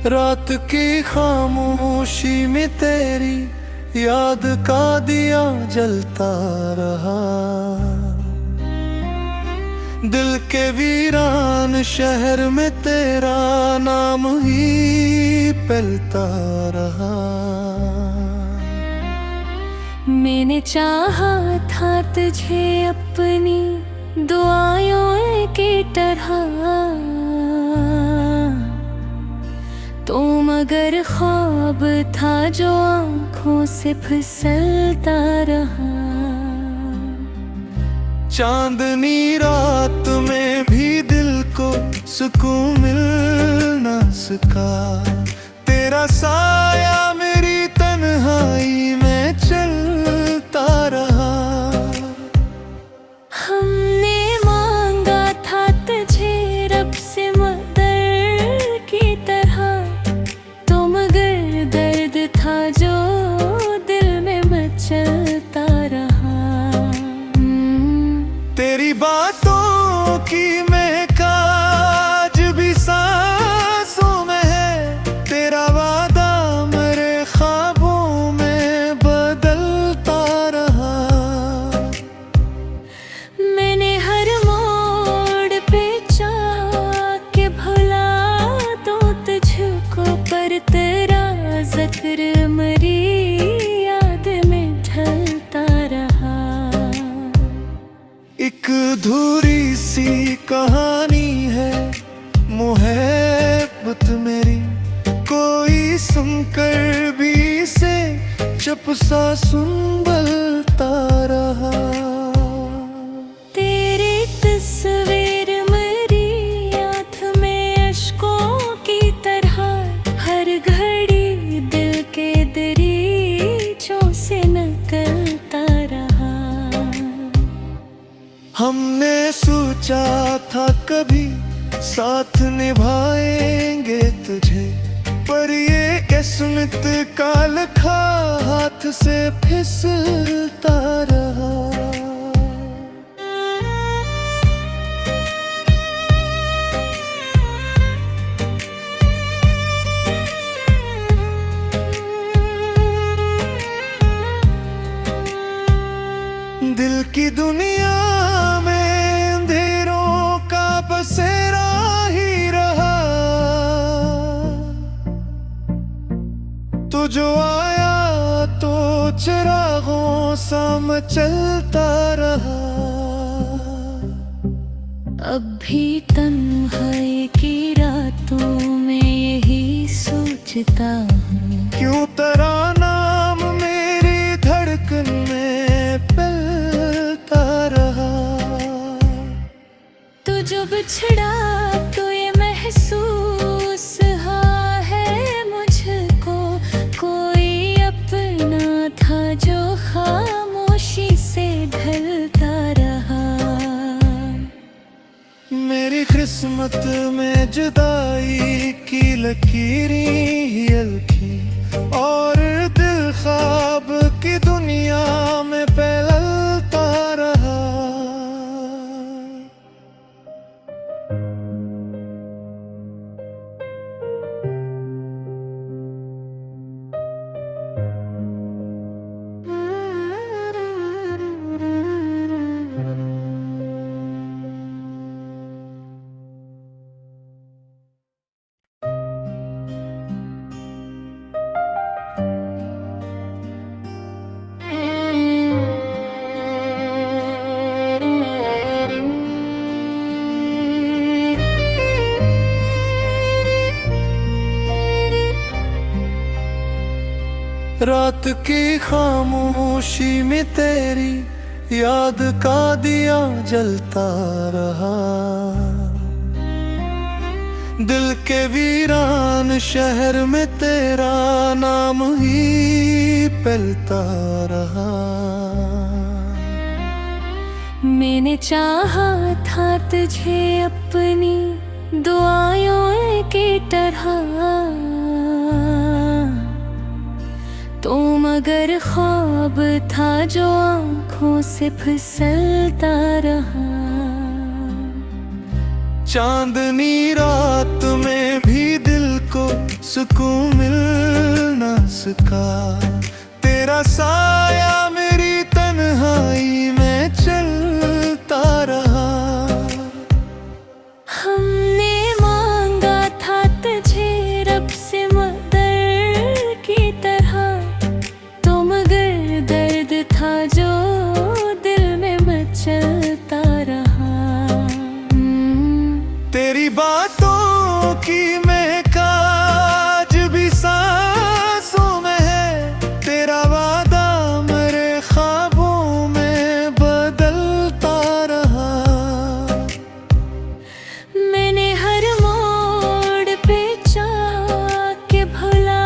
रात की खामोशी में तेरी याद का दिया जलता रहा। दिल के वीरान शहर में तेरा नाम ही पलता रहा। मैंने चाहा था तुझे अपनी दुआओं की तरह, तो मगर ख्वाब था जो आँखों से फिसलता रहा। चांदनी रात में भी दिल को सुकून मिल ना सका। तेरा साया मेरी तन्हाई में चलता रहा। हमने मांगा था तुझे रब से मदद की तरह, तो मगर दर्द था जो दिल में मचलता रहा। तेरी बातों की महक आज भी सांसों में है। तेरा वादा मेरे ख्वाबों में बदलता रहा। मैंने हर मोड़ पे चाहा कि भुला दूं तुझको, पर तेरा जिक्र मेरी याद में ढलता रहा। एक अधूरी सी कहानी है मोहब्बत मेरी, कोई सुनकर भी इसे चुप सा संभलता रहा। तेरी तस्वीर मेरी आँख में अश्कों की तरह, हर घड़ी दिल के दरीचों से निकलता रहा। हमने सोचा था कभी साथ निभाएंगे तुझे, पर ये किस्मत का लिखा हाथ से फिसलता रहा। दिल की दुनिया में अंधेरों का बसेरा ही रहा, तो जो आया तो चिरागों सा मचलता रहा। अब भी तन्हाई की रातों में यही सोचता हूँ, क्यों तेरा नाम मेरी धड़कन में पलता रहा। तू जो बिछड़ा तो ये महसूस हुआ है मुझको, कोई अपना था जो खामोशी से ढलता रहा। मेरी किस्मत में जुदाई की लकीरें ही हल्की, और दिल ख्वाब की दुनिया में फैलता रहा। रात की खामोशी में तेरी याद का दिया जलता रहा। दिल के वीरान शहर में तेरा नाम ही पलता रहा। मैंने चाहा था तुझे अपनी दुआओं की तरह, तो मगर ख्वाब था जो आँखों से फिसलता रहा। चांदनी रात में भी दिल को सुकून मिल ना सका। तेरा साया मेरी तन्हाई में चलता रहा। हमने मांगा था तुझे रब से मदद की तरह, तो मगर दर्द था जो दिल में मचलता रहा। तेरी बातों की महक आज भी सांसों में है। तेरा वादा मेरे ख्वाबों में बदलता रहा। मैंने हर मोड़ पे चाहा कि भुला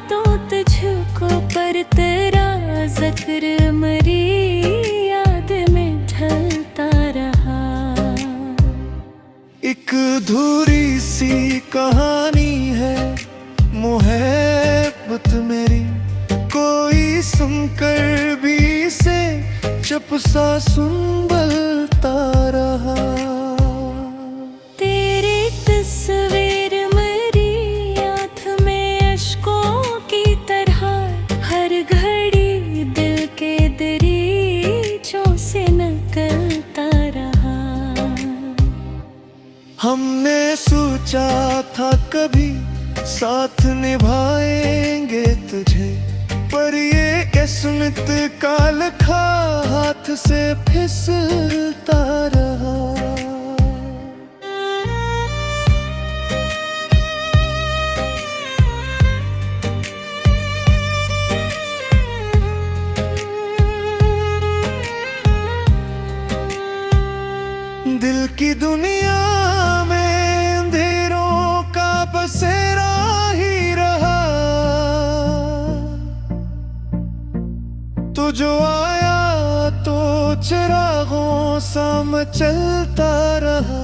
दूं तुझको, पर तेरा जिक्र मेरी याद में ढलता रहा। एक अधूरी सी कहानी है मोहब्बत मेरी, कोई सुनकर भी इसे चुप सा सुनता रहा। तेरी तस्वीर मेरी आँख में अश्कों की तरह, हर घड़ी दिल के दरीचों से निकलता रहा। हमने सोचा था कभी साथ निभाएंगे तुझे, पर ये किस्मत का लिखा हाथ से फिसलता रहा। दिल की दुनिया में अंधेरों का बसेरा ही रहा। तो जो आया तो चिरागों सा मचलता रहा।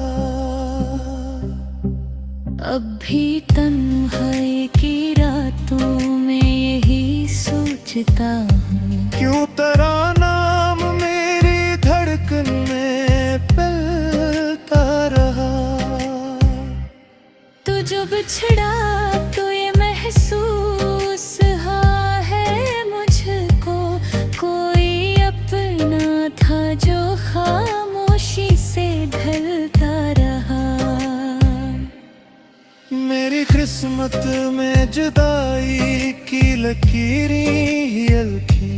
अब भी तन्हाई की रातों में यही सोचता हूँ, क्यों तेरा नाम मेरी धड़कन में पलता रहा। तू जो बिछड़ा तो ये महसूस हुआ है मुझको, कोई अपना था जो खामोशी से ढलता रहा। मेरी किस्मत में जुदाई की लकीरें ही हल्की,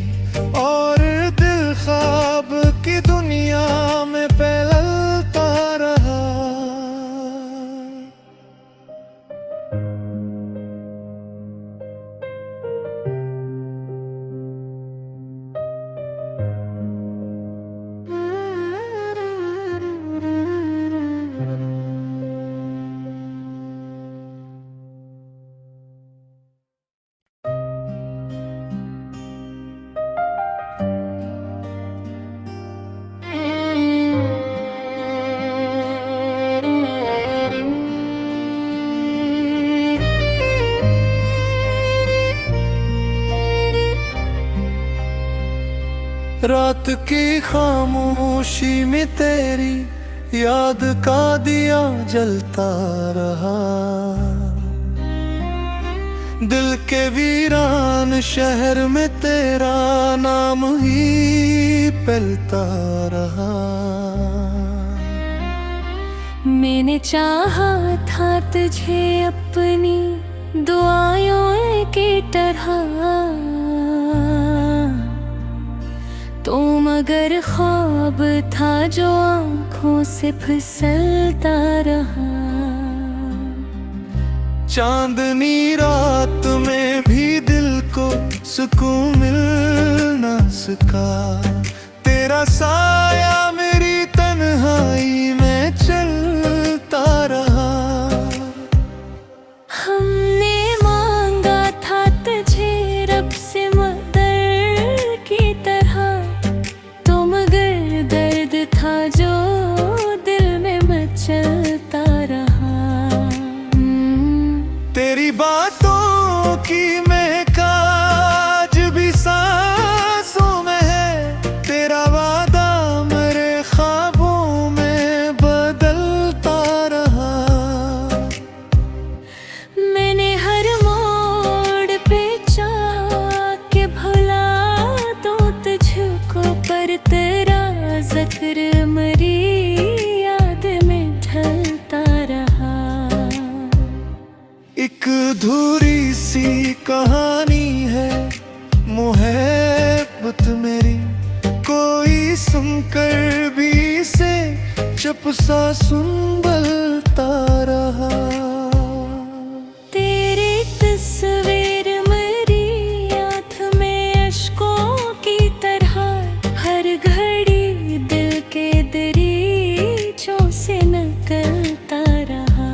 और दिल ख्वाब की दुनिया में फैलता रहा। रात की खामोशी में तेरी याद का दिया जलता रहा। दिल के वीरान शहर में तेरा नाम ही पलता रहा। मैंने चाहा था तुझे अपनी दुआओं की तरह, तो मगर ख्वाब था जो आँखों से फिसलता रहा। चांदनी रात में भी दिल को सुकून मिल ना सका। तेरा साया मेरी तन्हाई में चलता रहा। हमने मांगा था तुझे रब से मदद की तरह, तो मगर दर्द था जो दिल में मचलता रहा। तेरी बातों की महक आज भी सांसों में है। तेरा वादा मेरे ख्वाबों में बदल अधूरी सी कहानी है मुहब्बत मेरी, कोई सुनकर भी इसे चुप सा सुनता रहा। तेरी तस्वीर मेरी आँख में अश्कों की तरह, हर घड़ी दिल के दरीचों से निकलता रहा।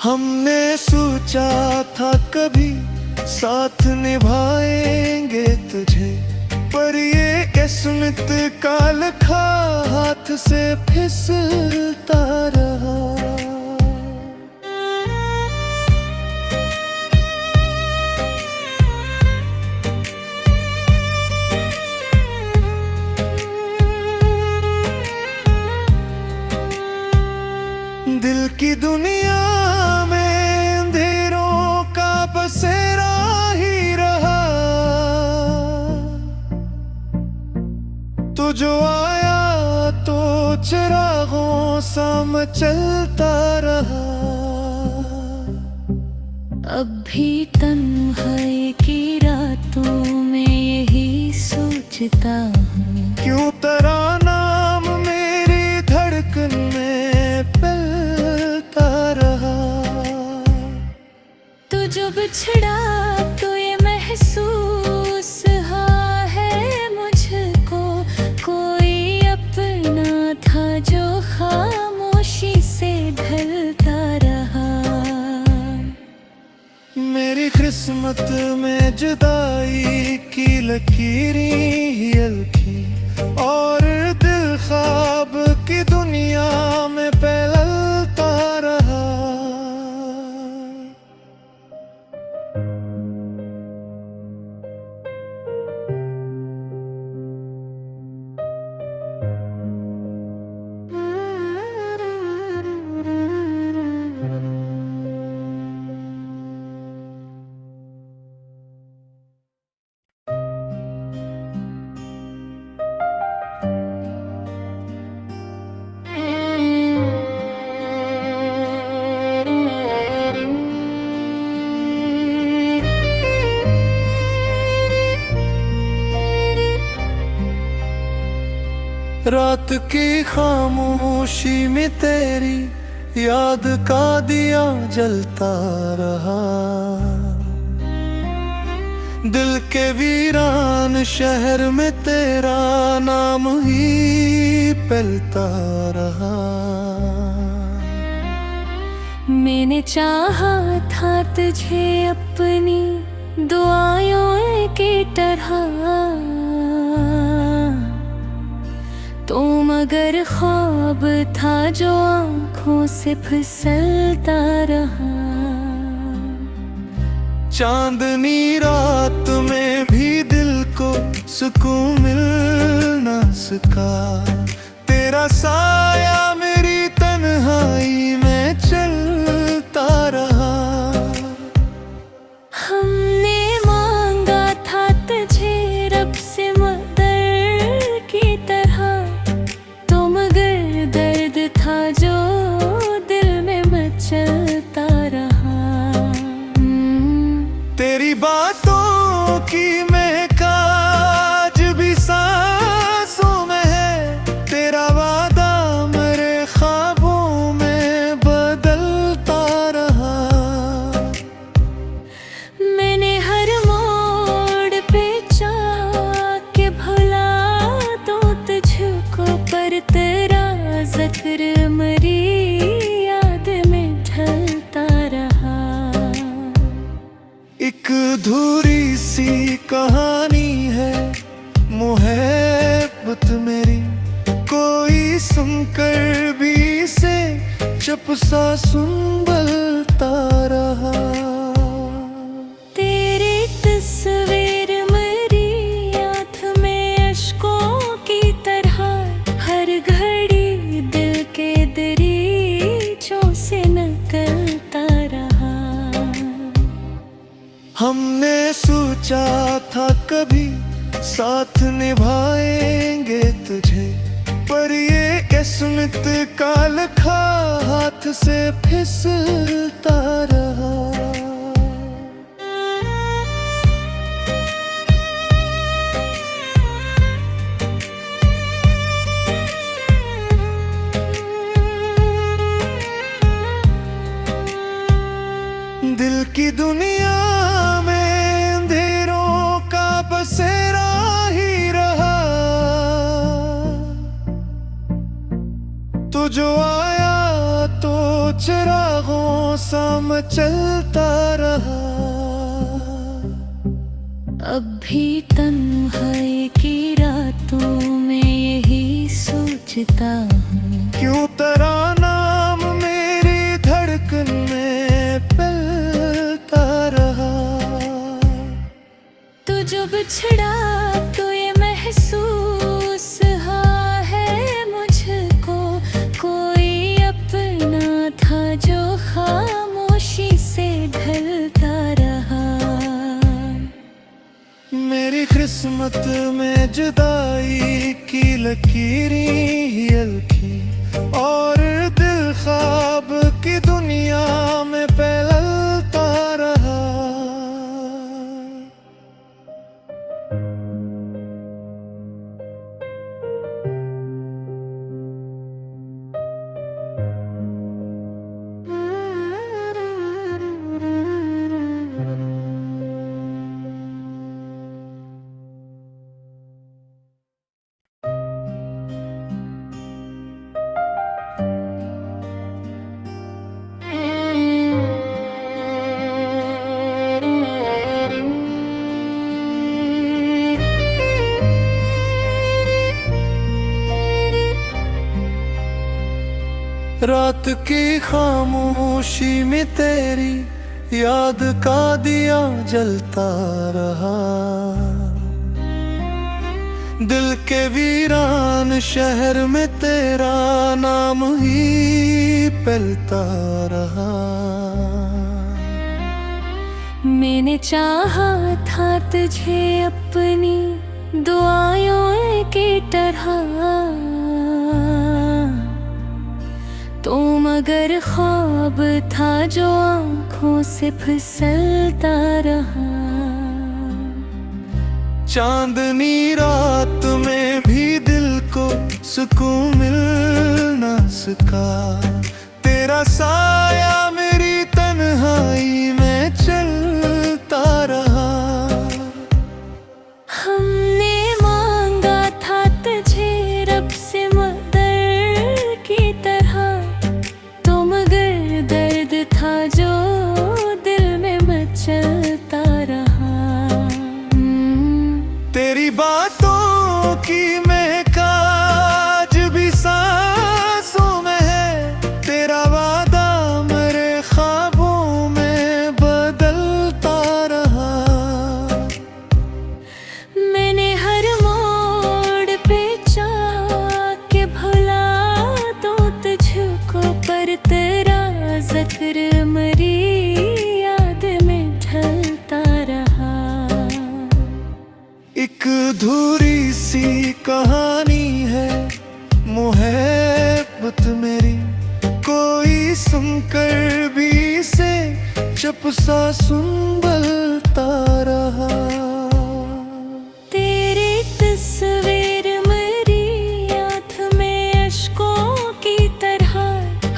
हमने सोचा था कभी साथ निभाएंगे तुझे, पर ये किस्मत का लिखा हाथ से फिसलता रहा। दिल की दुनिया में अंधेरों का बसेरा ही रहा, तो जो आया तो चिरागों सा मचलता रहा। अब भी तन्हाई की रातों में यही सोचता हूँ, क्यों तेरा नाम मेरी धड़कन में पलता रहा। तू जो बिछड़ा तो ये महसूस हुआ है मुझको, कोई अपना था जो खामोशी से ढलता रहा। मेरी किस्मत में जुदाई की लकीरें ही हल्की, और दिल ख्वाब की दुनिया में फैलता रहा। रात की खामोशी में तेरी याद का दिया जलता रहा। दिल के वीरान शहर में तेरा नाम ही पलता रहा। मैंने चाहा था तुझे अपनी दुआओं की तरह, तो मगर ख्वाब था जो आँखों से फिसलता रहा। चांदनी रात में भी दिल को सुकून मिल न सका, तेरा साया मेरी तन्हाई में चलता रहा। हमने मांगा था तुझे रब से मदद की तरह, तो मगर दर्द था जो दिल में मचलता रहा। तेरी बातों की महक आज भी सांसों में है, तेरा वादा मेरे ख्वाबों में बदलता रहा। मैंने हर मोड़ पे चाहा कि भुला दूं तुझको, पर तेरा जिक्र मेरी याद में ढलता रहा। एक अधूरी सी कहानी है मुहब्बत मेरी, कोई सुनकर भी इसे चुप सा सुनता रहा। तेरी तस्वीर मेरी आँख में अश्कों की तरह, हर घड़ी दिल के दरीचों से निकलता रहा। हमने सोचा था कभी साथ निभाएंगे तुझे, पर ये किस्मत किस्मत का लखा हाथ से फिसलता रहा। दिल की दुनिया में अंधेरों का बसेरा ही रहा, तो जो आया तो चिरागों सा मचलता रहा। अब भी तन्हाई की रातों में यही सोचता हूँ, क्यों तेरा नाम मेरी धड़कन में पलता रहा। तो जो बिछड़ा तो ये महसूस हाँ है मुझको, कोई अपना था जो खामोशी से ढलता रहा। मेरी किस्मत में जुदाई की लकीरें ही हल्की, और दिल ख्वाब की दुनिया में फैलता रहा। रात की खामोशी में तेरी याद का दिया जलता रहा। दिल के वीरान शहर में तेरा नाम ही पलता रहा। मैंने चाहा था तुझे अपनी दुआओं की तरह, तो मगर ख्वाब था जो आँखों से फिसलता रहा। चांदनी रात में भी दिल को सुकून मिल न सका, तेरा साया मेरी तन्हाई में चलता रहा। हमने मांगा था तुझे रब से मदर की तरह, तो मगर दर्द था जो दिल में मचलता रहा। तेरी बातों की महक आज भी सांसों में है, तेरा वादा मेरे ख्वाबों में बदलता रहा। मैंने हर मोड़ पे चाहा के भुला दूं तुझको, पर तेरा जिक्र मेरी याद में ढलता रहा। एक अधूरी सी कहानी है मुहब्बत मेरी, कोई सुनकर भी इसे चुप सा सुनता रहा। तेरी तस्वीर मेरी याद में अश्कों की तरह,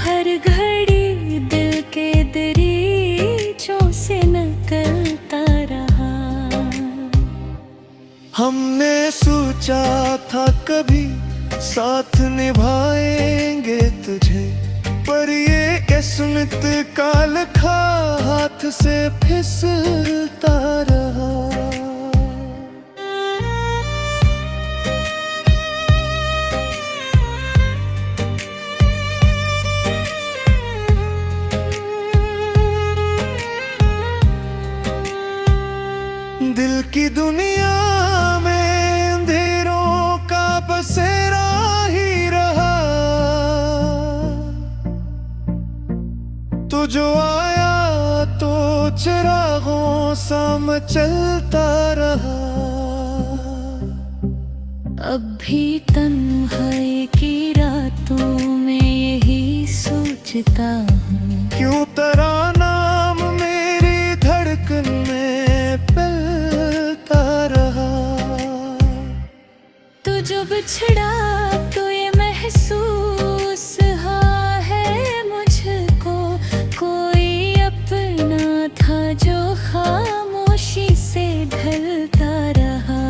हर घड़ी दिल के दरीचों से निकलता रहा। हमने सोचा था कभी साथ निभाएंगे तुझे, पर ये किस्मत का लखा हाथ से फिसलता रहा। दिल की दुनिया में अंधेरों का बसेरा ही रहा, तो जो आया तो चिरागों सा मचलता रहा। अब भी तन्हाई की रातों सोचता हूँ क्यों तेरा नाम मेरी धड़कन में पलता रहा। तू जो बिछड़ा तो ये महसूस हुआ है मुझको, कोई अपना था जो खामोशी से ढलता रहा।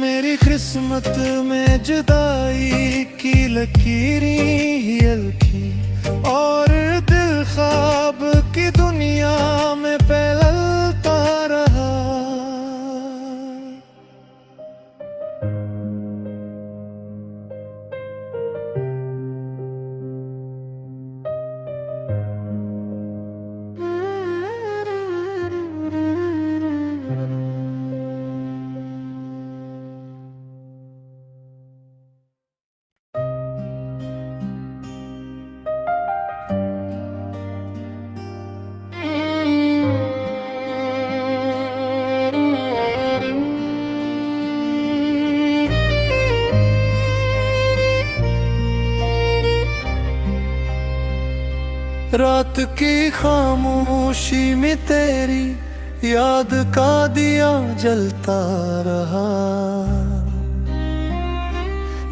मेरी किस्मत में जुदाई की लकीरें ही हल्की, और दिल ख्वाब की दुनिया में फैलता रहा। रात की खामोशी में तेरी याद का दिया जलता रहा।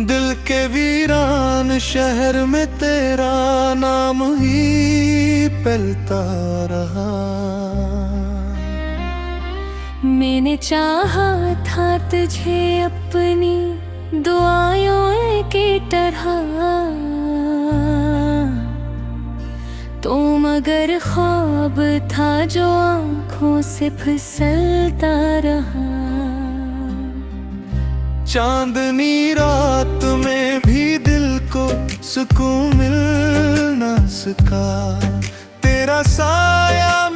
दिल के वीरान शहर में तेरा नाम ही पलता रहा। मैंने चाहा था तुझे अपनी दुआओं की तरह, तो मगर ख्वाब था जो आँखों से फिसलता रहा। चांदनी रात में भी दिल को सुकून मिल ना सका, तेरा साया